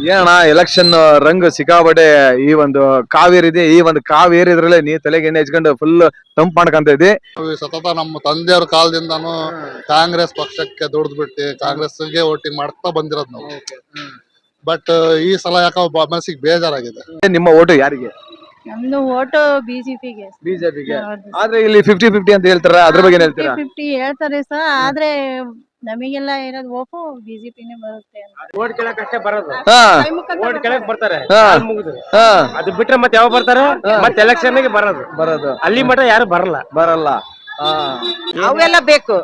ಏನಣ್ಣ ಎಲೆಕ್ಷನ್ ರಂಗ್ ಸಿಕ್ಕಾಪಟ್ಟೆ ಈ ಒಂದು ಕಾವೇರಿ ಈ ಒಂದು ಕಾವೇರಿ ಇದ್ರಲ್ಲೇ ನೀ ತಲೆಗೆ ಎಣ್ಣೆ ಹಚ್ಕೊಂಡು ಫುಲ್ ತಂಪ್ ಮಾಡ್ಕೊಂತ ಇದ್ದಿ. ಸತತ ನಮ್ಮ ತಂದೆಯವ್ರ ಕಾಲದಿಂದಾನು ಕಾಂಗ್ರೆಸ್ ಪಕ್ಷಕ್ಕೆ ದುಡ್ದು ಕಾಂಗ್ರೆಸ್ಗೆ ವೋಟಿಂಗ್ ಮಾಡ್ತಾ ಬಂದಿರೋದು ನಾವು. ಬಟ್ ಈ ಸಲ ಯಾಕೋ ಮನಸ್ಸಿಗೆ ಬೇಜಾರಾಗಿದೆ. ನಿಮ್ಮ ಓಟು ಯಾರಿಗೆ? ನಮ್ದು ಓಟು ಬಿಜೆಪಿಗೆ. ಬಿಜೆಪಿಗೆ. ಆದ್ರೆ ಇಲ್ಲಿ 50-50 ಅಂತ ಹೇಳ್ತಾರ, ಅದ್ರ ಬಗ್ಗೆ ಏನ್ ಹೇಳ್ತೀರಾ? 50 ಹೇಳ್ತಾರೆ ಸರ್, ಆದ್ರೆ ನಮಗೆಲ್ಲ ಇರೋದು ಓಪು ಬಿಜೆಪಿನೇ ಬರುತ್ತೆ. ಓಟ್ ಕೇಳಕ್ ಬರೋದು, ಹಾ ಓಟ್ ಕೇಳಕ್ ಬರ್ತಾರೆ, ಹಾ. ಮುಗಿದ್ರು. ಹಾ ಅದು ಬಿಟ್ರೆ ಮತ್ತೆ ಯಾವ ಬರ್ತಾರೆ? ಮತ್ತೆ ಎಲೆಕ್ಷನ್ ಗೆ ಬರೋದು. ಅಲ್ಲಿ ಮಟ್ಟ ಯಾರು ಬರಲ್ಲ. ಅವೆಲ್ಲ ಬೇಕು.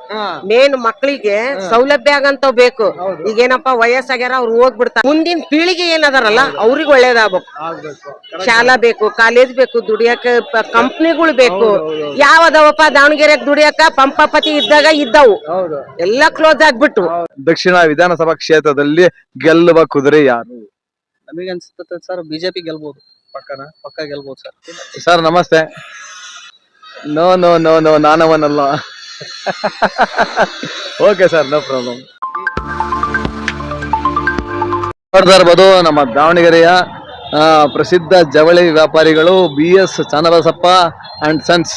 ಮೇನ್ ಮಕ್ಕಳಿಗೆ ಸೌಲಭ್ಯ ಆಗಂತ ಬೇಕು. ಈಗೇನಪ್ಪ ವಯಸ್ಸಾಗ್ಯಾರ ಅವ್ರು ಹೋಗ್ಬಿಡ್ತಾರೆ. ಮುಂದಿನ ಪೀಳಿಗೆ ಏನದಾರಲ್ಲ ಅವ್ರಿಗೆ ಒಳ್ಳೇದಾಗ್ಬೇಕು. ಶಾಲಾ ಬೇಕು, ಕಾಲೇಜ್ ಬೇಕು, ದುಡಿಯಕ ಕಂಪ್ನಿಗಳು ಬೇಕು. ಯಾವದವಪ್ಪ ದಾವಣಗೆರೆಗೆ ದುಡಿಯಕ ಪಂಪಾಪತಿ ಇದ್ದಾಗ ಇದ್ದವು ಎಲ್ಲ ಕ್ಲೋಸ್ ಆಗ್ಬಿಟ್ಟು. ದಕ್ಷಿಣ ವಿಧಾನಸಭಾ ಕ್ಷೇತ್ರದಲ್ಲಿ ಗೆಲ್ಲುವ ಕುದುರೆ ಯಾರು? ನಮಗೆ ಅನ್ಸುತ್ತೆ ಸರ್ ಬಿಜೆಪಿ ಗೆಲ್ಬಹುದು. ಪಕ್ಕ ಗೆಲ್ಬಹುದು ಸರ್. ಸರ್ ನಮಸ್ತೆ. ನೋ ನೋ ನೋ ನೋ ನಾನವನಲ್ಲ. Okay sir, no problem. ನೋಡ್ತಾ ಇರ್ಬೋದು ನಮ್ಮ ದಾವಣಗೆರೆಯ ಪ್ರಸಿದ್ಧ ಜವಳಿ ವ್ಯಾಪಾರಿಗಳು BS ಚನ್ನಬಸಪ್ಪ ಅಂಡ್ ಸನ್ಸ್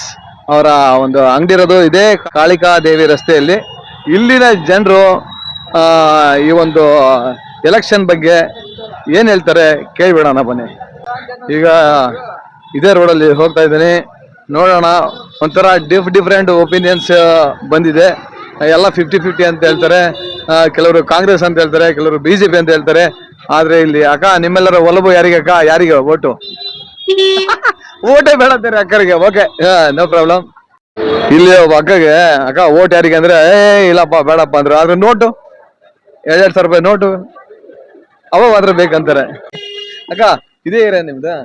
ಅವರ ಒಂದು ಅಂಗಡಿ ಇರೋದು ಇದೆ ಕಾಳಿಕಾ ದೇವಿ ರಸ್ತೆಯಲ್ಲಿ. ಇಲ್ಲಿನ ಜನರು ಈ ಒಂದು ಎಲೆಕ್ಷನ್ ಬಗ್ಗೆ ಏನ್ ಹೇಳ್ತಾರೆ ಕೇಳ್ಬಿಡೋಣ ಬನ್ನಿ. ಈಗ ಇದೇ ರೋಡಲ್ಲಿ ಹೋಗ್ತಾ ಇದ್ದೀನಿ, ನೋಡೋಣ. ಒಂಥರ ಡಿಫ್ರೆಂಟ್ ಒಪಿನಿಯನ್ಸ್ ಬಂದಿದೆ. ಎಲ್ಲ 50-50 ಅಂತ ಹೇಳ್ತಾರೆ, ಕೆಲವರು ಕಾಂಗ್ರೆಸ್ ಅಂತ ಹೇಳ್ತಾರೆ, ಕೆಲವರು BJP ಅಂತ ಹೇಳ್ತಾರೆ. ಆದ್ರೆ ಇಲ್ಲಿ ಅಕ್ಕ ನಿಮ್ಮೆಲ್ಲರ ಒಲವು ಯಾರಿಗೆ ಅಕ್ಕ? ಯಾರಿಗೆ ಓಟು? ಓಟೇ ಬೇಡಂತಾರೆ ಅಕ್ಕರಿಗೆ. Okay, no problem. ಇಲ್ಲಿ ಒಬ್ಬ ಅಕ್ಕಗೆ ಅಕ್ಕ ಓಟ್ ಯಾರಿಗೆ ಅಂದ್ರೆ ಇಲ್ಲಪ್ಪ ಬೇಡಪ್ಪ ಅಂದ್ರು. ಆದ್ರೆ ನೋಟು 2,000 ರೂಪಾಯಿ ನೋಟು ಅವ ಮಾತ್ರ ಬೇಕಂತಾರೆ. ಅಕ್ಕ ಇದೇ ಏರಿಯಾ ನಿಮ್ದು?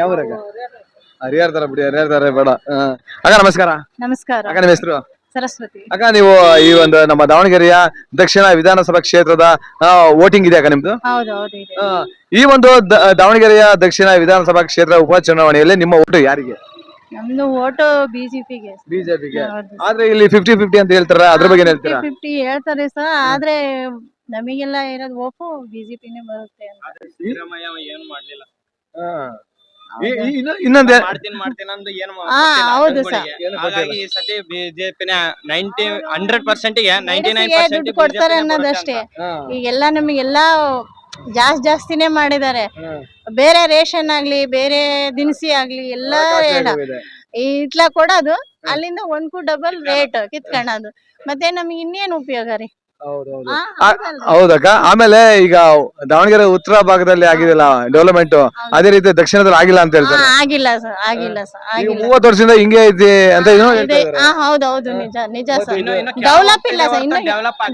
ಯಾವ ಊರಕ್ಕ? ಹರಿಹರ ತರ ಬಿಡಿ, ಹರಿಹರ ತರ ಬೇಡ. ಅಕ್ಕ ನಮಸ್ಕಾರ. ನಮಸ್ಕಾರ. ಅಕ್ಕ ನಿಮ್ಮ ಹೆಸರು? ಸರಸ್ವತಿ. ಅಕ್ಕ ನೀವು ಈ ಒಂದು ನಮ್ಮ ದಾವಣಗೆರೆಯ ದಕ್ಷಿಣ ವಿಧಾನಸಭಾ ಕ್ಷೇತ್ರದ ವೋಟಿಂಗ್ ಇದೆ ಅಕ್ಕ ನಿಮ್ದು? ಈ ಒಂದು ದಾವಣಗೆರೆಯ ದಕ್ಷಿಣ ವಿಧಾನಸಭಾ ಕ್ಷೇತ್ರ ಉಪಚುನಾವಣೆಯಲ್ಲಿ ನಿಮ್ಮ ಓಟು ಯಾರಿಗೆ? ನಮ್ದು ಓಟು ಬಿಜೆಪಿಗೆ. ಆದ್ರೆ ಇಲ್ಲಿ 50-50 ಅಂತ ಹೇಳ್ತಾರ, ಅದ್ರ ಬಗ್ಗೆ ಏನ್ ಹೇಳ್ತೀರಾ? 50 ಹೇಳ್ತಾರೆ ಸರ್, ಆದ್ರೆ ನಮಗೆಲ್ಲ ಇರೋದು ಓಪು ಬಿಜೆಪಿನೇ ಬರುತ್ತೆ. ಏನು ಮಾಡ್ಲಿಲ್ಲ. ಇನ್ನೊಂದೇ ಮಾಡ್ತೀನಿ ಅಂದು ಏನು ಹೌದು ಸರ್. ಹಾಗಾಗಿ ಈ ಸತಿ ಬಿಜೆಪಿನ 100% ಗೆ 99% ದುಡ್ಡು ಕೊಡ್ತಾರೆ ಅನ್ನೋದಷ್ಟೇ. ಈಗೆಲ್ಲ ನಮಗೆಲ್ಲ ಜಾಸ್ತಿನೇ ಮಾಡಿದ್ದಾರೆ. ಬೇರೆ ರೇಷನ್ ಆಗ್ಲಿ, ಬೇರೆ ದಿನಸಿ ಆಗ್ಲಿ ಎಲ್ಲ ಇಟ್ಲ ಕೊಡೋದು, ಅಲ್ಲಿಂದ 1 ಡಬಲ್ ರೇಟ್ ಕಿತ್ಕೊಳ್ಳೋದು. ಮತ್ತೆ ನಮ್ಗೆ ಇನ್ನೇನು ಉಪಯೋಗ ರೀ? ಹೌದಕ್ಕ. ಆಮೇಲೆ ಈಗ ದಾವಣಗೆರೆ ಉತ್ತರ ಭಾಗದಲ್ಲಿ ಆಗಿದಿಲ್ಲ ಡೆವಲಪ್ಮೆಂಟ್, ಅದೇ ರೀತಿ ದಕ್ಷಿಣದಲ್ಲಿ ಆಗಿಲ್ಲ ಅಂತ ಹೇಳ್ತಾರೆ. ಆಗಿಲ್ಲ ಸರ್, ಆಗಿಲ್ಲ ಸರ್, ಆಗಿಲ್ಲ. 30 ವರ್ಷದಿಂದ ಹಿಂಗೆ ಐತಿ ಅಂತ ಹೌದೌದು, ನಿಜ ಸರ್. ಡೆವಲಪ್ ಇಲ್ಲ ಸರ್, ಇನ್ನು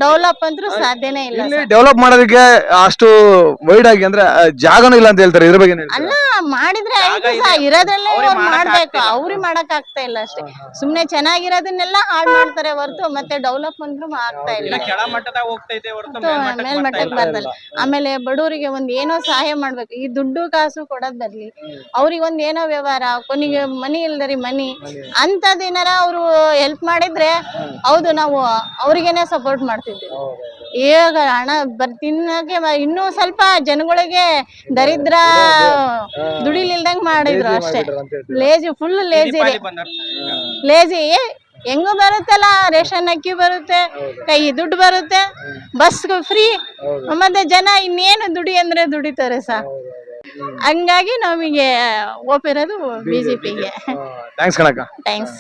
ಡೆವಲಪ್ ಅಂತೂ ಸಾಧ್ಯನೇ ಇಲ್ಲ. ಡೆವಲಪ್ ಮಾಡೋದಕ್ಕೆ ಅಷ್ಟು ವೈಡ್ ಆಗಿ ಅಂದ್ರೆ ಜಾಗನೂ ಇಲ್ಲ ಅಂತ ಹೇಳ್ತಾರೆ. ಇದ್ರ ಬಗ್ಗೆ ಅಲ್ಲ, ಮಾಡಿದ್ರೆ ಆಯ್ತು ಸರ್. ಇರೋದ್ರಲ್ಲೇ ಮಾಡ್ಬೇಕು, ಅವ್ರಿಗೆ ಮಾಡಕ್ ಆಗ್ತಾ ಇಲ್ಲ ಅಷ್ಟೇ. ಸುಮ್ನೆ ಚೆನ್ನಾಗಿರೋದನ್ನೆಲ್ಲ ಹಾಳು ಮಾಡ್ತಾರೆ ಹೊರತು ಮತ್ತೆ ಡೆವಲಪ್ ಅಂದ್ರೂ ಆಗ್ತಾ ಇಲ್ಲ. ಮೇಲ್ಮಟ್ಟಕ್ಕೆ ಬರ್ತಲ್ಲ. ಆಮೇಲೆ ಬಡವರಿಗೆ ಒಂದ್ ಏನೋ ಸಹಾಯ ಮಾಡ್ಬೇಕು. ಈ ದುಡ್ಡು ಕಾಸು ಕೊಡೋದ್ ಬದ್ಲಿ ಅವ್ರಿಗೆ ಒಂದ್ ಏನೋ ವ್ಯವಹಾರ, ಕೊನೆಗೆ ಮನಿ ಇಲ್ದರಿ ಮನಿ ಅಂತದೇನಾರ ಅವ್ರು ಹೆಲ್ಪ್ ಮಾಡಿದ್ರೆ ಹೌದು ನಾವು ಅವ್ರಿಗೇನೆ ಸಪೋರ್ಟ್ ಮಾಡ್ತಿದ್ವಿ. ಈಗ ಹಣ ತಿನ್ನಕ್ಕೆ ಇನ್ನೂ ಸ್ವಲ್ಪ ಜನಗಳಿಗೆ ದರಿದ್ರ ದುಡಿಲಿಲ್ದಂಗ್ ಮಾಡಿದ್ರು ಅಷ್ಟೇ. Lazy, full lazy. ಹೆಂಗು ಬರುತ್ತಲ್ಲ, ರೇಷನ್ ಅಕ್ಕಿ ಬರುತ್ತೆ, ಕೈ ದುಡ್ಡು ಬರುತ್ತೆ, ಬಸ್ ಫ್ರೀ. ಮತ್ತೆ ಜನ ಇನ್ನೇನು ದುಡಿ ಅಂದ್ರೆ ದುಡಿತಾರೆ ಸರ್. ಹಂಗಾಗಿ ನಮಗೆ ಒಪ್ಪಿರೋದು ಬಿಜೆಪಿಗೆ. ಥ್ಯಾಂಕ್ಸ್ ಕಣಕ್ಕ. ಥ್ಯಾಂಕ್ಸ್.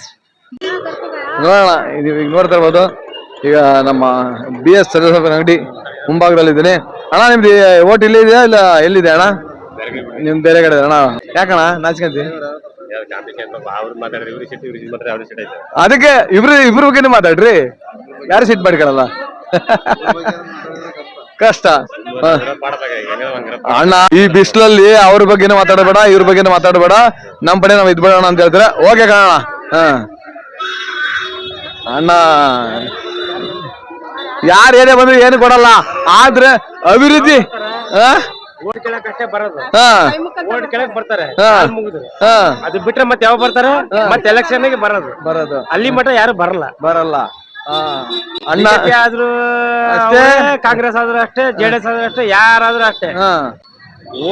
ನೋಡೋಣ, ಈಗ ನೋಡ್ತಾ ಇರ್ಬೋದು, ಈಗ ನಮ್ಮ BS ಚನ್ನಬಸಪ್ಪ ಅಂಗಡಿ ಮುಂಭಾಗದಲ್ಲಿ ಇದ್ದೀನಿ. ಅಣ್ಣ ನಿಮ್ದು ಓಟ್ ಇಲ್ಲಿ ಇದೆಯಾ ಇಲ್ಲ ಎಲ್ಲಿದೆ ಅಣ್ಣ? ನಿಮ್ ಬೇರೆ ಕಡೆ ಅಣ್ಣ? ಯಾಕಣ್ಣ ನಾಚ್ಕಂತಿ? ಅದಕ್ಕೆ ಇಬ್ರು ಬಗ್ಗೆನೇ ಮಾತಾಡ್ರಿ, ಯಾರು ಸಿಟ್ ಮಾಡ್ಕೊಳಲ್ಲ. ಕಷ್ಟ ಅಣ್ಣ. ಈ ಬಿಸಿಲಲ್ಲಿ ಅವ್ರ ಬಗ್ಗೆನೂ ಮಾತಾಡಬೇಡ, ಇವ್ರ ಬಗ್ಗೆನೂ ಮಾತಾಡಬೇಡ, ನಮ್ ಪಡೆ ನಾವ್ ಇದ್ಬೇಡೋಣ ಅಂತ ಹೇಳ್ತಾರೆ. ಓಕೆ ಕಣ ಅಣ್ಣ. ಯಾರು ಏನೇ ಬಂದ್ರು ಏನು ಕೊಡಲ್ಲ, ಆದ್ರೆ ಅಭಿವೃದ್ಧಿ ಓಟ್ ಕೇಳಕ್ ಬರೋದು, ಓಟ್ ಕೇಳಕ್ ಬರ್ತಾರೆ, ಮುಗಿದ್ರು. ಅದು ಬಿಟ್ರೆ ಮತ್ತೆ ಯಾವ ಬರ್ತಾರೆ? ಮತ್ತೆ ಎಲೆಕ್ಷನ್ ಗೆ ಬರೋದು. ಅಲ್ಲಿ ಮಟ್ಟ ಯಾರು ಬರಲ್ಲ. ಅಣ್ಣ ಬಿಜೆಪಿ ಆದ್ರೂ ಅಷ್ಟೇ? ಅವ್ರೇ, ಕಾಂಗ್ರೆಸ್ ಆದ್ರೂ ಅಷ್ಟೇ, ಜೆಡಿಎಸ್ ಆದ್ರೂ ಅಷ್ಟೇ, ಯಾರಾದ್ರೂ ಅಷ್ಟೇ. ಹಾ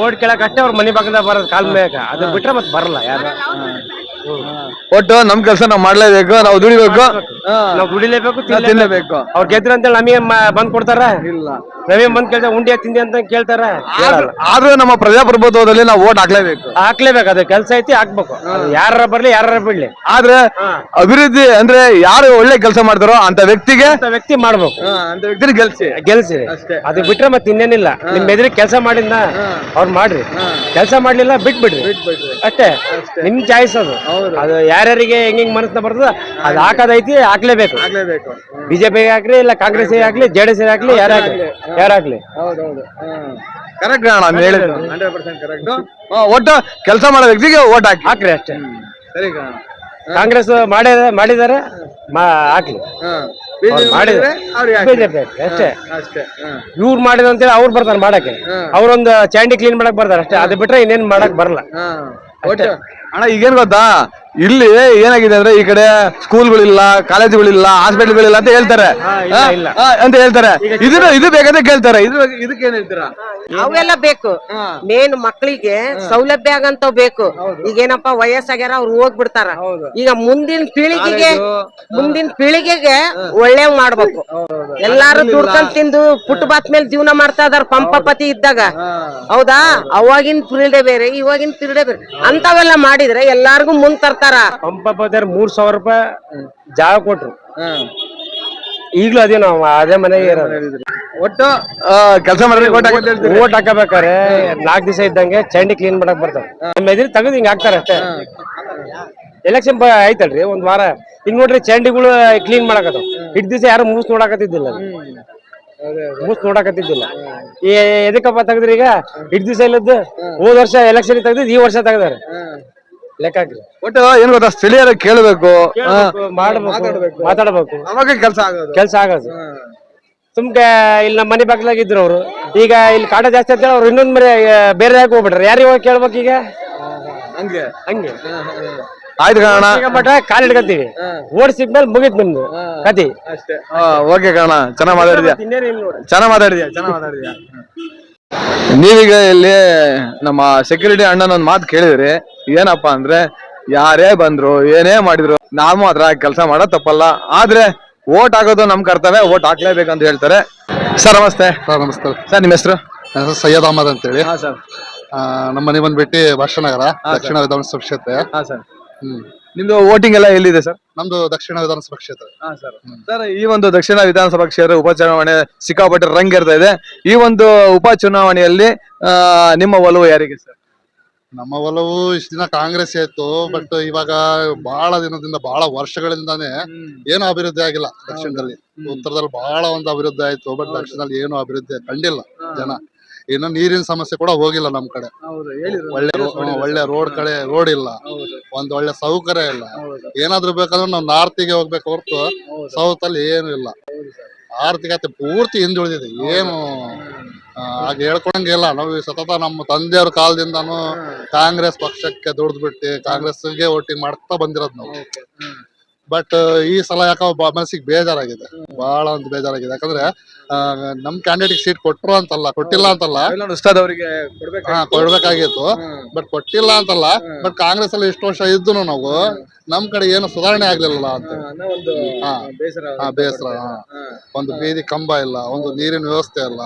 ಓಟ್ ಕೇಳಕ್ ಅಷ್ಟೇ ಅವ್ರ ಮನೆ ಪಕ್ಕದಾಗ ಬರೋದು ಕಾಲ್ ಮೇಕ, ಅದು ಬಿಟ್ರೆ ಮತ್ತೆ ಬರಲ್ಲ ಯಾರು. ಒಟ್ಟು ನಮ್ ಕೆಲಸ ನಾವ್ ಮಾಡ್ಲೇಬೇಕು, ನಾವು ದುಡಿಬೇಕು, ನಾವ್ ದುಡಿಲೇಬೇಕು, ತಿನ್ಲೇಬೇಕು. ತಿನ್ಲೇಬೇಕು. ಅವ್ರು ಗೆದ್ರ ಅಂತೇಳಿ ನಮಗೆ ಬಂದ್ ಕೊಡ್ತಾರ? ಇಲ್ಲ. ನಮಗೆ ಬಂದ್ ಕೇಳ್ತಾರ, ಉಂಡಿ ತಿಂದಿ ಅಂತ ಕೇಳ್ತಾರ? ಕೇಳಲ್ಲ. ಆದ್ರೂ ನಮ್ಮ ಪ್ರಜಾಪ್ರಭುತ್ವದಲ್ಲಿ ನಾವು ಓಟ್ ಹಾಕ್ಲೇಬೇಕು. ಹಾಕ್ಲೇಬೇಕು, ಅದು ಕೆಲಸ ಐತಿ, ಹಾಕ್ಬೇಕು. ಯಾರ ಬರ್ಲಿ ಯಾರ ಬಿಡ್ಲಿ, ಆದ್ರೆ ಅಭಿವೃದ್ಧಿ ಅಂದ್ರೆ ಯಾರು ಒಳ್ಳೆ ಕೆಲಸ ಮಾಡ್ತಾರೋ ಅಂತ ವ್ಯಕ್ತಿಗೆ ಅಂತ ವ್ಯಕ್ತಿ ಮಾಡ್ಬೇಕು, ಅಂತ ವ್ಯಕ್ತಿನ ಗೆಲ್ಸಿ. ಅಷ್ಟೇ. ಅದು ಬಿಟ್ರೆ ಮತ್ತೆ ಇನ್ನೇನಿಲ್ಲ. ನಿಮ್ ಎದುರು ಕೆಲಸ ಮಾಡಿದ್ನ ಅವ್ರು ಮಾಡ್ರಿ, ಕೆಲಸ ಮಾಡ್ಲಿಲ್ಲ ಬಿಟ್ಬಿಡ್ರಿ ಅಷ್ಟೇ. ನಿಮ್ ಚಾಯ್ಸ್ ಅದು. ಅದು ಯಾರ್ಯಾರಿಗೆ ಹೆಂಗ್ ಮನಸ್ನ ಬರ್ತದ ಅದು ಹಾಕೋದೈತಿ, ಹಾಕ್ಲೇಬೇಕು. ಬಿಜೆಪಿಗೆ ಹಾಕ್ಲಿ, ಇಲ್ಲ ಕಾಂಗ್ರೆಸ್ ಹಾಕ್ಲಿ, ಜೆಡಿಎಸ್ ಹಾಕ್ಲಿ, ಯಾರಾಗ್ಲಿ. ಕರೆಕ್ಟ್ ಅಣ್ಣ ನೀವ್ ಹೇಳಿದ್ದು 100% ಕರೆಕ್ಟ್. ಒಟ್ಟು ಕೆಲಸ ಮಾಡೋ ವ್ಯಕ್ತಿಗೆ ಓಟ್ ಹಾಕ್ರಿ ಅಷ್ಟೇ. ಸರಿ ಕಾಂಗ್ರೆಸ್ ಮಾಡಿದಾರೆ, ಹಾಕ್ಲಿ. ಮಾಡಿದ್ರೆ ಬಿಜೆಪಿ ಅಷ್ಟೇ. ಇವ್ರು ಮಾಡಿದ ಅಂತೇಳಿ ಅವ್ರು ಬರ್ತಾರೆ ಮಾಡಕ್ಕೆ, ಅವ್ರೊಂದು ಚಾಂಡಿ ಕ್ಲೀನ್ ಮಾಡಕ್ ಬರ್ತಾರೆ ಅಷ್ಟೇ. ಅದು ಬಿಟ್ರೆ ಇನ್ನೇನ್ ಮಾಡಕ್ ಬರಲ್ಲ. ಅಣ್ಣ ಈಗೇನ್ ಗೊತ್ತಾ, ಇಲ್ಲಿ ಏನಾಗಿದೆ ಅಂದ್ರೆ ಈ ಕಡೆ ಸ್ಕೂಲ್ಗಳಿಲ್ಲ, ಕಾಲೇಜುಗಳಿಲ್ಲ, ಹಾಸ್ಪಿಟಲ್ಗಳಿಲ್ಲ ಅಂತ ಹೇಳ್ತಾರೆ. ಇಲ್ಲ. ಅಂತ ಹೇಳ್ತಾರೆ. ಇದು ಬೇಕಾದ್ರೆ ಕೇಳ್ತಾರೆ. ಇದಕ್ಕೆ ಏನ್ ಹೇಳ್ತೀರಾ? ಅವೆಲ್ಲ ಬೇಕು. ಮೇನ್ ಮಕ್ಕಳಿಗೆ ಸೌಲಭ್ಯ ಆಗಂತ ಬೇಕು. ಈಗೇನಪ್ಪ ವಯಸ್ಸಾಗ್ಯಾರ ಅವ್ರು ಹೋಗ್ಬಿಡ್ತಾರ. ಈಗ ಮುಂದಿನ ಪೀಳಿಗೆಗೆ ಒಳ್ಳೆ ಮಾಡ್ಬೇಕು. ಎಲ್ಲಾರು ದುಡ್ಕೊಂಡ್ ತಿಂದು ಪುಟ್ಬಾತ್ ಮೇಲೆ ಜೀವನ ಮಾಡ್ತಾ ಇದಾರ ಪಂಪಪತಿ ಇದ್ದಾಗ. ಹೌದಾ? ಅವಾಗಿನ ಪೀಳಿಗೆ ಬೇರೆ, ಇವಾಗಿನ ಪೀಳಿಗೆ ಬೇರೆ. ಅಂತವೆಲ್ಲ ಮಾಡಿದ್ರೆ ಎಲ್ಲಾರ್ಗು ಮುಂದ್ ತರ್ತಾರ. ಪಂಪಪತಿಯವ್ರು 3,000 ರೂಪಾಯಿ ಜಾಗ ಕೊಟ್ರು, ಈಗ್ಲೂ ಅದೇ ನಾವು ಅದೇ ಮನೆಗೆ ಇರೋದು. ಒಟ್ಟು ಕೆಲಸ ಮಾಡಿದ್ರೆ ಓಟ್ ಹಾಕಬೇಕಾರೆ 4 ದಿವಸ ಇದ್ದಂಗೆ ಚಂಡಿ ಕ್ಲೀನ್ ಮಾಡಕ್ ಬರ್ತಾರೆ. ನಮ್ಮ ಎದುರು ತೆಗೆದು ಹಿಂಗ್ ಹಾಕ್ತಾರೆ ಅಷ್ಟೇ. ಎಲೆಕ್ಷನ್ ಆಯ್ತಲ್ರಿ, ಒಂದ್ ವಾರ ಹಿಂಗ್ ನೋಡ್ರಿ ಚಂಡಿಗಳು ಕ್ಲೀನ್ ಮಾಡಕತ್ತಾವ. ಇಟ್ ದಿವಸ ಯಾರು ಮೂಸ್ ನೋಡಕತ್ತಿದ್ದಿಲ್ಲ, ಎದಕ್ಕಪ್ಪ ತೆಗದ್ರಿ? ಈಗ ಇಟ್ ದಿವಸ ಇಲ್ಲದ್ದು ಹೋದ್ ವರ್ಷ ಎಲೆಕ್ಷನ್ ತೆಗ್ದಿದ್ ಈ ವರ್ಷ ತೆಗ್ದಾರೆ. ಲೆಕ್ಕ ಹಾಕ್ರಿ. ಒಟ್ಟು ಏನ್ ಗೊತ್ತಾ, ಸ್ಥಳೀಯರ ಕೇಳಬೇಕು, ಮಾತಾಡ್ಬೇಕು, ಅವಾಗ ಕೆಲ್ಸ ಆಗೋದು. ಸುಮ್ಕೆ ಇಲ್ಲಿ ನಮ್ಮ ಮನೆ ಬಾಗ್ಲಾಗ ಇದ್ರು ಅವ್ರು, ಈಗ ಇಲ್ಲಿ ಕಾಟ ಜಾಸ್ತಿ ಅಂತ ಅವ್ರು ಇನ್ನೊಂದ್ ಬೇರೆ ಯಾಕೆ ಹೋಗ್ಬಿಟ್ರೆ ಯಾರಿಗೆ ಹೋಗಿ ಕೇಳ್ಬೇಕು? ಈಗ ಹಂಗೆ ಆಯ್ತು ಕಾರಣ ಮಠ ಕಾಲ್ ಹಿಡ್ಕತ್ತೀವಿ, ಓಡ್ ಸಿಗ್ಮೇಲೆ ಮುಗಿತ್ ನಿಮ್ದು ಕತಿ ಅಷ್ಟೇ. ಓಕೆ ಕಾರಣ, ಚೆನ್ನಾಗ್ ಮಾತಾಡಿದ್ಯಾ. ಚೆನ್ನಾಗ್ ಮಾತಾಡಿದ್ಯಾ. ನೀವೀಗ ಇಲ್ಲಿ ನಮ್ಮ ಸೆಕ್ಯೂರಿಟಿ ಅಣ್ಣನ ಒಂದ್ ಮಾತು ಕೇಳಿದ್ರಿ. ಏನಪ್ಪಾ ಅಂದ್ರೆ, ಯಾರೇ ಬಂದ್ರು ಏನೇ ಮಾಡಿದ್ರು ನಾವು ಮಾತ್ರ ಕೆಲಸ ಮಾಡೋದ್ ತಪ್ಪಲ್ಲ, ಆದ್ರೆ ಓಟ್ ಹಾಕೋದು ನಮ್ ಕರ್ತವ್ಯ, ಓಟ್ ಹಾಕ್ಲೇಬೇಕಂತ ಹೇಳ್ತಾರೆ. ಸರ್ ನಮಸ್ತೆ. ಸರ್ ನಮಸ್ತೆ ಸರ್ ನಿಮ್ಮ ಹೆಸರು? ನನ್ನ ಹೆಸರು ಸೈಯದ್ ಅಹಮದ್ ಅಂತೇಳಿ. ಸರ್ ನಮ್ಮ ಮನೆ ಬಂದ್ಬಿಟ್ಟು ಭಾಷಣನಗರ, ದಕ್ಷಿಣ ವಿಧಾನಸಭಾ ಕ್ಷೇತ್ರ. ಸರ್ ನಿಮ್ದು ವೋಟಿಂಗ್ ಎಲ್ಲ ಎಲ್ಲಿದೆ ಸರ್? ನಮ್ದು ದಕ್ಷಿಣ ವಿಧಾನಸಭಾ ಕ್ಷೇತ್ರ. ಸರ್ ಈ ಒಂದು ದಕ್ಷಿಣ ವಿಧಾನಸಭಾ ಕ್ಷೇತ್ರ ಉಪಚುನಾವಣೆ ಸಿಕ್ಕಾಪಟ್ಟೆ ರಂಗೇರ್ತಾ ಇದೆ. ಈ ಒಂದು ಉಪಚುನಾವಣೆಯಲ್ಲಿ ನಿಮ್ಮ ಒಲವು ಯಾರಿಗೆ ಸರ್? ನಮ್ಮ ಒಲವು ಇಷ್ಟ ದಿನ ಕಾಂಗ್ರೆಸ್ ಆಯ್ತು, ಬಟ್ ಇವಾಗ ಬಹಳ ದಿನದಿಂದ, ಬಹಳ ವರ್ಷಗಳಿಂದಾನೇ ಏನು ಅಭಿವೃದ್ಧಿ ಆಗಿಲ್ಲ ದಕ್ಷಿಣದಲ್ಲಿ. ಉತ್ತರದಲ್ಲಿ ಬಹಳ ಒಂದು ಅಭಿವೃದ್ಧಿ ಆಯ್ತು, ಬಟ್ ದಕ್ಷಿಣದಲ್ಲಿ ಏನು ಅಭಿವೃದ್ಧಿ ಕಂಡಿಲ್ಲ ಜನ. ಇನ್ನು ನೀರಿನ ಸಮಸ್ಯೆ ಕೂಡ ಹೋಗಿಲ್ಲ ನಮ್ ಕಡೆ. ಒಳ್ಳೆ ರೋಡ್ ಇಲ್ಲ, ಒಂದ್ ಒಳ್ಳೆ ಸೌಕರ್ಯ ಇಲ್ಲ. ಏನಾದ್ರು ಬೇಕಂದ್ರೆ ನಾವು ನಾರ್ತಿಗೆ ಹೋಗ್ಬೇಕು ಹೊರತು ಸೌತ್ ಅಲ್ಲಿ ಏನು ಇಲ್ಲ. ಆರ್ಥಿಕತೆ ಪೂರ್ತಿ ಹಿಂದುಳಿದಿದೆ. ಏನು ಹಾಗೆ ಹೇಳ್ಕೊಳಂಗಿಲ್ಲ. ನಾವು ಸತತ ನಮ್ಮ ತಂದೆಯವ್ರ ಕಾಲದಿಂದಾನು ಕಾಂಗ್ರೆಸ್ ಪಕ್ಷಕ್ಕೆ ದುಡ್ದ್ಬಿಟ್ಟು ಕಾಂಗ್ರೆಸ್ಗೆ ವೋಟಿಂಗ್ ಮಾಡ್ತಾ ಬಂದಿರೋದು ನಾವು. ಬಟ್ ಈ ಸಲ ಯಾಕೋ ಮನಸ್ಸಿಗೆ ಬೇಜಾರಾಗಿದೆ, ಬಹಳ ಒಂದು ಬೇಜಾರಾಗಿದೆ. ಯಾಕಂದ್ರೆ ನಮ್ ಕ್ಯಾಂಡಿಡೇಟ್ ಸೀಟ್ ಕೊಟ್ರು ಅಂತಲ್ಲ, ಕೊಟ್ಟಿಲ್ಲ ಅಂತಲ್ಲ, ಕೊಡ್ಬೇಕಾಗಿತ್ತು, ಬಟ್ ಕೊಟ್ಟಿಲ್ಲ ಅಂತಲ್ಲ. ಬಟ್ ಕಾಂಗ್ರೆಸ್ ಅಲ್ಲಿ ಇಷ್ಟು ವರ್ಷ ಇದ್ದು ನಾವು ನಮ್ ಕಡೆ ಏನು ಸುಧಾರಣೆ ಆಗ್ಲಿಲ್ಲ ಅಂತ ಬೇಸರ. ಒಂದು ಬೀದಿ ಕಂಬ ಇಲ್ಲ, ಒಂದು ನೀರಿನ ವ್ಯವಸ್ಥೆ ಇಲ್ಲ,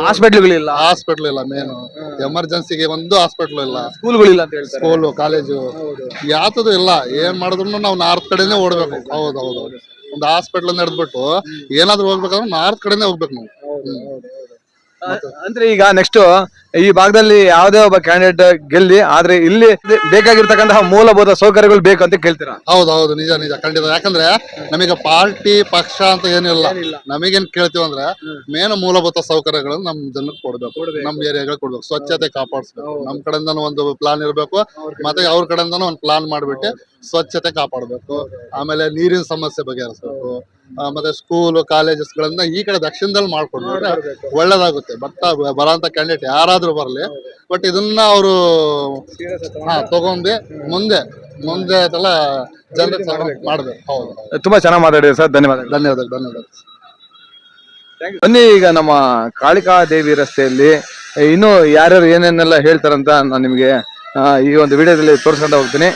ಹಾಸ್ಪಿಟ್ಲ್ ಇಲ್ಲ, ಮೇನ್ ಎಮರ್ಜೆನ್ಸಿಗೆ ಒಂದು ಹಾಸ್ಪಿಟ್ಲ್ ಇಲ್ಲ, ಸ್ಕೂಲು ಕಾಲೇಜು ಯಾತದು ಇಲ್ಲ. ಏನ್ ಮಾಡಿದ್ರು ನಾವು ನಾರ್ತ್ ಕಡೆನೆ ಓಡ್ಬೇಕು. ಹೌದೌದು, ಒಂದು ಹಾಸ್ಪಿಟ್ಲ್ ನಡೆದ್ಬಿಟ್ಟು ಏನಾದ್ರು ಹೋಗ್ಬೇಕಂದ್ರೆ ನಾರ್ತ್ ಕಡೆನೆ ಹೋಗ್ಬೇಕು ನಾವು. ಅಂದ್ರೆ ಈಗ ನೆಕ್ಸ್ಟ್ ಈ ಭಾಗದಲ್ಲಿ ಯಾವುದೇ ಒಬ್ಬ ಕ್ಯಾಂಡಿಡೇಟ್ ಗೆಲ್ಲಿ, ಆದ್ರೆ ಇಲ್ಲಿ ಬೇಕಾಗಿರ್ತಕ್ಕಂತಹ ಮೂಲಭೂತ ಸೌಕರ್ಯಗಳು ಬೇಕು ಅಂತ ಕೇಳ್ತೀರಾ? ಹೌದೌದು, ನಿಜ ಖಂಡಿತ. ಯಾಕಂದ್ರೆ ನಮಗೆ ಪಾರ್ಟಿ ಪಕ್ಷ ಅಂತ ಏನಿಲ್ಲ. ನಮಗೇನ್ ಕೇಳ್ತೀವಿ ಅಂದ್ರೆ ಮೇನ್ ಮೂಲಭೂತ ಸೌಕರ್ಯಗಳನ್ನು ನಮ್ ಜನಕ್ಕೆ ಕೊಡ್ಬೇಕು, ನಮ್ ಏರಿಯಾಗಳು ಕೊಡ್ಬೇಕು, ಸ್ವಚ್ಛತೆ ಕಾಪಾಡಿಸ್ಬೇಕು. ನಮ್ ಕಡೆಯಿಂದನೂ ಒಂದು ಪ್ಲಾನ್ ಇರ್ಬೇಕು, ಮತ್ತೆ ಅವ್ರ ಕಡೆಯಿಂದನೂ ಒಂದು ಪ್ಲಾನ್ ಮಾಡ್ಬಿಟ್ಟು ಸ್ವಚ್ಛತೆ ಕಾಪಾಡ್ಬೇಕು. ಆಮೇಲೆ ನೀರಿನ ಸಮಸ್ಯೆ ಬಗೆಹರಿಸ್ಬೇಕು. ಮತ್ತೆ ಸ್ಕೂಲ್ ಕಾಲೇಜಸ್ ಗಳನ್ನ ಈ ಕಡೆ ದಕ್ಷಿಣದಲ್ಲಿ ಮಾಡ್ಕೊಂಡ್ರೆ ಒಳ್ಳೇದಾಗುತ್ತೆ. ಬರೋಂತ ಕ್ಯಾಂಡಿಡೇಟ್ ಯಾರಾದ್ರೂ ಬರ್ಲಿ, ಬಟ್ ಇದನ್ನ ಅವರು ತಗೊಂಡು ಮುಂದೆ ಮುಂದೆ ಅದೆಲ್ಲ ಜನರಿಗೆ ಮಾಡ್ಬೇಕು. ಹೌದು ತುಂಬಾ ಚೆನ್ನಾಗಿ ಮಾತಾಡಿದೆ ಸರ್, ಧನ್ಯವಾದಗಳು. ಧನ್ಯವಾದ. ಬನ್ನಿ, ಈಗ ನಮ್ಮ ಕಾಳಿಕಾ ದೇವಿ ರಸ್ತೆಯಲ್ಲಿ ಇನ್ನು ಯಾರ್ಯಾರು ಏನೇನೆಲ್ಲ ಹೇಳ್ತಾರಂತ ನಾನು ನಿಮ್ಗೆ ಈ ಒಂದು ವಿಡಿಯೋದಲ್ಲಿ ತೋರಿಸ್ಕೊಂತ ಹೋಗ್ತೀನಿ.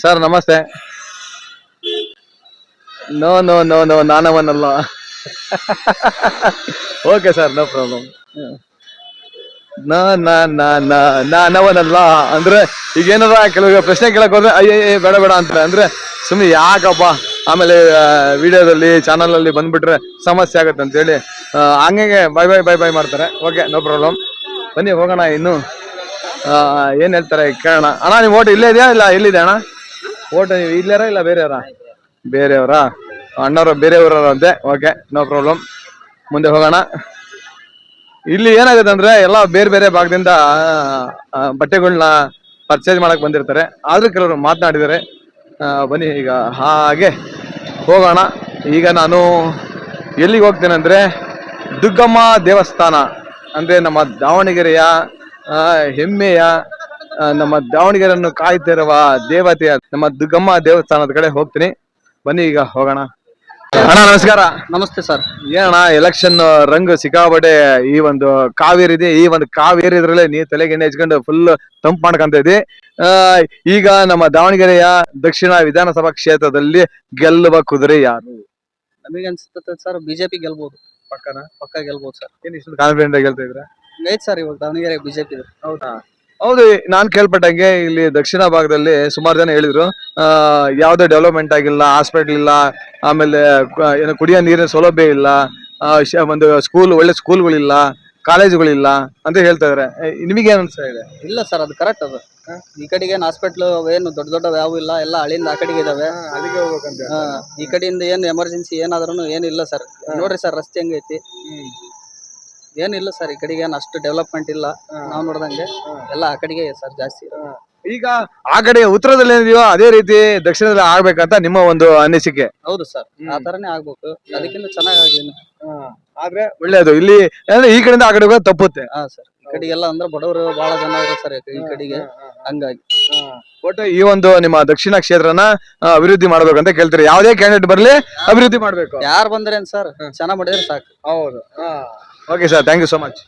ಸರ್ ನಮಸ್ತೆ. ನೋ ನೋ ನೋ ನೋ ನಾನವನಲ್ಲ. Okay sir, no problem. ನಾನವನಲ್ಲ ಅಂದ್ರೆ ಈಗ ಏನಾರ ಕೆಲವು ಪ್ರಶ್ನೆ ಕೇಳಕ್ ಹೋದ್ರೆ ಅಯ್ಯೇ ಬೇಡ ಬೇಡ ಅಂತ ಅಂದ್ರೆ ಸುಮ್ಮನೆ ಯಾಕಪ್ಪ ಆಮೇಲೆ ವಿಡಿಯೋದಲ್ಲಿ ಚಾನಲ್ ಅಲ್ಲಿ ಬಂದ್ಬಿಟ್ರೆ ಸಮಸ್ಯೆ ಆಗತ್ತೆ ಅಂತ ಹೇಳಿ ಹಂಗೆ ಬೈ ಮಾಡ್ತಾರೆ. Okay, no problem. ಬನ್ನಿ ಹೋಗೋಣ. ಇನ್ನು ಏನ್ ಹೇಳ್ತಾರೆ ಕೇಳೋಣ. ಅಣ್ಣ, ನೀವು ಓಟ್ ಇಲ್ಲೇ ಇದೆಯಾ ಇಲ್ಲ ಎಲ್ಲಿದೆ ಅಣ್ಣ? ಓಟ್ ನೀವು ಇಲ್ಲಾರ ಇಲ್ಲ ಬೇರೆಯವರಾ? ಅಣ್ಣವ್ರ ಬೇರೆಯವ್ರ ಅಂತೆ. Okay, no problem. ಮುಂದೆ ಹೋಗೋಣ. ಇಲ್ಲಿ ಏನಾಗುತ್ತೆ ಅಂದ್ರೆ ಎಲ್ಲ ಬೇರೆ ಬೇರೆ ಭಾಗದಿಂದ ಬಟ್ಟೆಗಳನ್ನ ಪರ್ಚೇಸ್ ಮಾಡಕ್ ಬಂದಿರ್ತಾರೆ. ಆದ್ರೂ ಕೆಲವರು ಮಾತನಾಡಿದ್ದಾರೆ. ಬನ್ನಿ ಈಗ ಹಾಗೆ ಹೋಗೋಣ. ಈಗ ನಾನು ಎಲ್ಲಿಗೆ ಹೋಗ್ತೇನೆ ಅಂದ್ರೆ ದುಗ್ಗಮ್ಮ ದೇವಸ್ಥಾನ, ಅಂದ್ರೆ ನಮ್ಮ ದಾವಣಗೆರೆಯ ಹೆಮ್ಮೆಯ ನಮ್ಮ ದಾವಣಗೆರೆಯನ್ನು ಕಾಯ್ತಿರುವ ದೇವತೆಯ ನಮ್ಮ ದುಗ್ಗಮ್ಮ ದೇವಸ್ಥಾನದ ಕಡೆ ಹೋಗ್ತೀನಿ. ಬನ್ನಿ ಈಗ ಹೋಗೋಣ. ಅಣ್ಣ ನಮಸ್ಕಾರ. ನಮಸ್ತೆ ಸರ್. ಏನಣ್ಣ ಎಲೆಕ್ಷನ್ ರಂಗು ಸಿಕ್ಕಾಪಟ್ಟೆ. ಈ ಒಂದು ಕಾವೇರಿ ಇದೆ, ಈ ಒಂದು ಕಾವೇರಿ ಇದ್ರಲ್ಲೇ ನೀ ತಲೆಗೆ ಎಣ್ಣೆ ಹಚ್ಕೊಂಡು ಫುಲ್ ತಂಪು ಮಾಡ್ಕೊಂತ ಇದ್ದಿ. ಈಗ ನಮ್ಮ ದಾವಣಗೆರೆಯ ದಕ್ಷಿಣ ವಿಧಾನಸಭಾ ಕ್ಷೇತ್ರದಲ್ಲಿ ಗೆಲ್ಲುವ ಕುದುರೆ ಯಾರು? ನಮಗೆ ಅನ್ಸುತ್ತೆ ಸರ್ ಬಿಜೆಪಿ ಗೆಲ್ಬಹುದು. ಪಕ್ಕ ಗೆಲ್ಬಹುದು ಸರ್. ಏನ್ ಇಷ್ಟು ಕಾನ್ಫಿಡೆಂಟ್ ಆಗಿ ಹೇಳ್ತಾ ಇದ್ರ? ಐತ್ ಸರ್, ಇವಾಗ ದಾವಣಗೆರೆ ಬಿಜೆಪಿ ಇದೆ. ಹೌದು, ನಾನ್ ಕೇಳ್ಪಟ್ಟಂಗೆ ಇಲ್ಲಿ ದಕ್ಷಿಣ ಭಾಗದಲ್ಲಿ ಸುಮಾರು ಜನ ಹೇಳಿದ್ರು ಯಾವ್ದೇ ಡೆವಲಪ್ಮೆಂಟ್ ಆಗಿಲ್ಲ, ಹಾಸ್ಪಿಟಲ್ ಇಲ್ಲ, ಆಮೇಲೆ ಏನು ಕುಡಿಯೋ ನೀರಿನ ಸೌಲಭ್ಯ ಇಲ್ಲ, ಒಂದು ಒಳ್ಳೆ ಸ್ಕೂಲ್ಗಳಿಲ್ಲ, ಕಾಲೇಜುಗಳಿಲ್ಲ ಅಂತ ಹೇಳ್ತಾ ಇದಾರೆ. ನಿಮಗೆ ಏನ್ ಅನ್ಸ್ತಾ ಇದೆ? ಇಲ್ಲ ಸರ್, ಅದು ಕರೆಕ್ಟ್. ಅದು ಈ ಕಡೆಗೆ ಏನು ಹಾಸ್ಪಿಟ್ಲ್ ಏನು ದೊಡ್ಡ ಯಾವ ಇಲ್ಲ, ಎಲ್ಲ ಹಳ್ಳಿಯಿಂದ ಆ ಕಡೆಗೆ ಇದಾವೆ. ಅದಕ್ಕೆ ಹೋಗ್ಬೇಕಂತ. ಈ ಕಡೆಯಿಂದ ಏನು ಎಮರ್ಜೆನ್ಸಿ ಏನಾದ್ರೂ ಏನಿಲ್ಲ ಸರ್. ನೋಡ್ರಿ ಸರ್, ರಸ್ತೆ ಹೆಂಗೈತಿ. ಏನಿಲ್ಲ ಸರ್, ಈ ಕಡೆಗೆ ಏನು ಅಷ್ಟು ಡೆವಲಪ್ಮೆಂಟ್ ಇಲ್ಲ. ನಾವು ನೋಡ್ದಂಗೆ ಎಲ್ಲ ಆ ಕಡೆಗೆ ಸರ್ ಜಾಸ್ತಿ. ಈಗ ಆ ಕಡೆ ಉತ್ತರದಲ್ಲಿ ಏನಿದೆಯೋ ಅದೇ ರೀತಿ ದಕ್ಷಿಣದಲ್ಲಿ ಆಗ್ಬೇಕಂತ ನಿಮ್ಮ ಒಂದು ಅನಿಸಿಕೆ? ಹೌದು ಸರ್, ಆ ತರನೇ ಆಗ್ಬೇಕು. ಅದಕ್ಕಿಂತ ಚೆನ್ನಾಗಿ ಆದ್ರೆ ಒಳ್ಳೇದು. ಇಲ್ಲಿ ಅಂದ್ರೆ ಈ ಕಡೆಯಿಂದ ಆ ಕಡೆ ಹೋಗೋದು ತಪ್ಪುತ್ತೆ. ಹಾ ಸರ್, ಈ ಕಡೆಗೆಲ್ಲ ಅಂದ್ರೆ ಬಡವರು ಬಹಳ ಜನ ಇರೋ ಸರ್ ಈ ಕಡೆಗೆ. ಹಂಗಾಗಿ ಒಟ್ಟು ಈ ಒಂದು ನಿಮ್ಮ ದಕ್ಷಿಣ ಕ್ಷೇತ್ರನ ಅಭಿವೃದ್ಧಿ ಮಾಡ್ಬೇಕಂತ ಕೇಳ್ತೀರಿ. ಯಾವುದೇ ಕ್ಯಾಂಡಿಡೇಟ್ ಬರ್ಲಿ ಅಭಿವೃದ್ಧಿ ಮಾಡ್ಬೇಕು. ಯಾರು ಬಂದ್ರೇನ್ ಸರ್, ಚೆನ್ನಾಗ್ ಮಾಡಿದ್ರೆ ಸಾಕು. ಹೌದು. Okay sir, thank you so much.